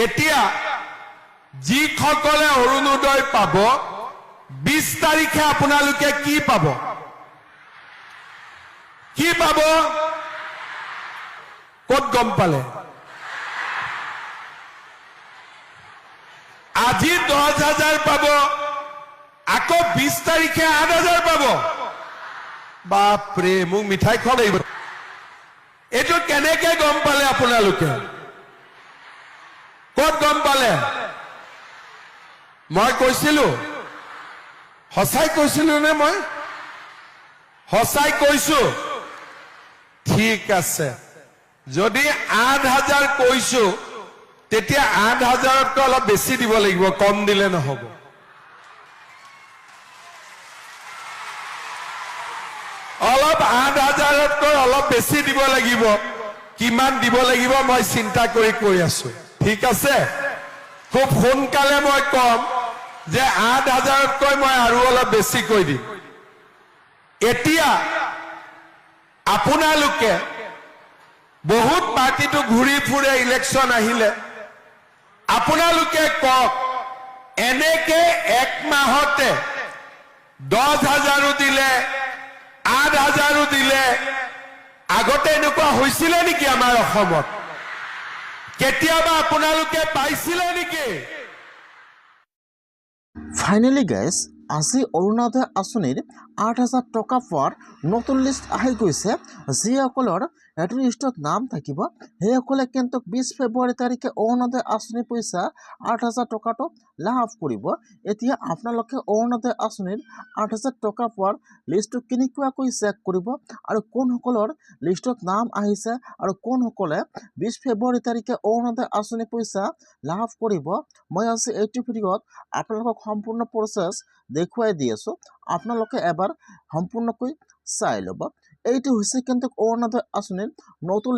এতিয়া যিসকলে অৰুণোদয় পাব 20 তাৰিখে আপোনালোকে কি পাব? কি পাব? ক'ত গম পালে? আজি 10,000 পাব, আকৌ 20 তাৰিখে 8,000 পাব। বাপৰে, মোক মিঠাই খোৱা লাগিব। এইটো কেনেকে গম পালে আপোনালোকে? ক'ত গম পালে? মই কৈছিলো, সঁচাই কৈছিলো নে? মই সঁচাই কৈছো। ঠিক আছে, যদি 8,000 কৈছো তেতিয়া 8,000তকৈ অলপ বেছি দিব লাগিব, কম দিলে নহব। অলপ 8,000তকৈ অলপ বেছি দিব লাগিব। কিমান দিব লাগিব মই চিন্তা কৰি কৈ আছো। ঠিক আছে, খুব সোনকালে মই কম যে 8,000তকৈ মই আৰু অলপ বেছি কৈ দিম। এতিয়া আপোনালোকে বহুত পাৰ্টিটো ঘূৰি ফুৰে, ইলেকশ্যন আহিলে আপোনালোকে কওক, এনেকে এক মাহতে 10,000 দিলে, 8,000 দিলে, আগতে এনেকুৱা হৈছিলে নেকি আমাৰ অসমত? কেতিয়াবা আপোনালোকে পাইছিলে নেকি? ফাইনেলি গাইজ, আজি অৰুণোদয় আঁচনিৰ 8,000 টকা পোৱাৰ নতুন লিষ্ট আহি গৈছে। যিসকলৰ এইটো লিষ্টত নাম থাকিব সেইসকলে কিন্তু 20 ফেব্ৰুৱাৰী তাৰিখে অৰুণোদয় আঁচনিৰ পইচা 8,000 টকাটো লাভ কৰিব। এতিয়া আপোনালোকে অৰুণোদয় আঁচনিৰ 8,000 টকা পোৱাৰ লিষ্টটো কেনেকুৱাকৈ চেক কৰিব আৰু কোনসকলৰ লিষ্টত নাম আহিছে আৰু কোনসকলে 20 ফেব্ৰুৱাৰী তাৰিখে অৰুণোদয় আঁচনিৰ পইচা লাভ কৰিব, মই আজি এইটো ভিডিঅ'ত আপোনালোকক সম্পূৰ্ণ প্ৰচেছ দেখুৱাই দি আছো। আপোনালোকে এবাৰ সম্পূৰ্ণকৈ চাই ল'ব। এইটো হৈছে কিন্তু অৰুণোদয় আঁচনিৰ নতুন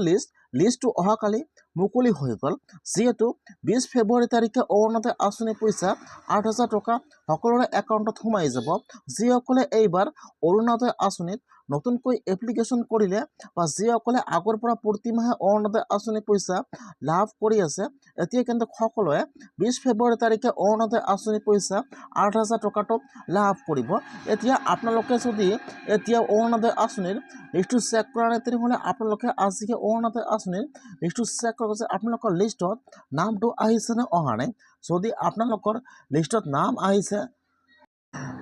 লিষ্টটো অহাকালি মুকলি হৈ গ'ল। যিহেতু 20 ফেব্ৰুৱাৰী তাৰিখে অৰুণোদয় আঁচনিৰ পইচা 8,000 টকা সকলোৰে একাউণ্টত সোমাই যাব। যিসকলে এইবাৰ অৰুণোদয় আঁচনিত নতুনকৈ এপ্লিকেশ্যন কৰিলে বা যিসকলে আগৰ পৰা প্ৰতিমাহে অৰুণোদয় আঁচনিৰ পইচা লাভ কৰি আছে, এতিয়া কিন্তু সকলোৱে 20 ফেব্ৰুৱাৰী তাৰিখে অৰুণোদয় আঁচনিৰ পইচা 8,000 টকাটো লাভ কৰিব। এতিয়া আপোনালোকে যদি এতিয়া অৰুণোদয় আঁচনিৰ লিষ্টটো চেক কৰা নাই, তেনেহ'লে আপোনালোকে আজিকে অৰুণোদয় আঁচনিৰ লিষ্টটো চেক কৰক যে আপোনালোকৰ লিষ্টত নামটো আহিছে নে অহা নাই। যদি আপোনালোকৰ লিষ্টত নাম আহিছে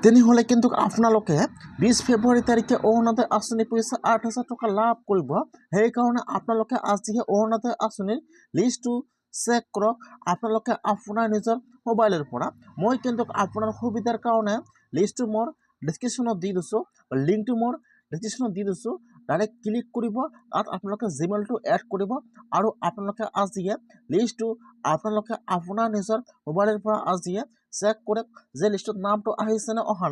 তেনেহ'লে কিন্তু আপোনালোকে 20 ফেব্ৰুৱাৰী তাৰিখে অৰুণোদয় আঁচনিৰ পইচা 8,000 টকা লাভ কৰিব। সেইকাৰণে আপোনালোকে আজিকে অৰুণোদয় আঁচনিৰ লিষ্টটো চেক কৰক আপোনালোকে আপোনাৰ নিজৰ মোবাইলৰ পৰা। মই কিন্তু আপোনাৰ সুবিধাৰ কাৰণে লিষ্টটো মোৰ ডিছক্ৰিপশ্যনত দি দিছোঁ, লিংকটো মোৰ ডিছক্ৰিপশ্যনত দি দিছোঁ। ডাইৰেক্ট ক্লিক কৰিব, তাত আপোনালোকে জিমেইলটো এড কৰিব আৰু আপোনালোকে আজিয়ে লিষ্টটো আপোনালোকে আপোনাৰ নিজৰ মোবাইলৰ পৰা আজিয়ে চেক কৰক যে লিষ্টত নামটো আহিছে নে অহা নাই।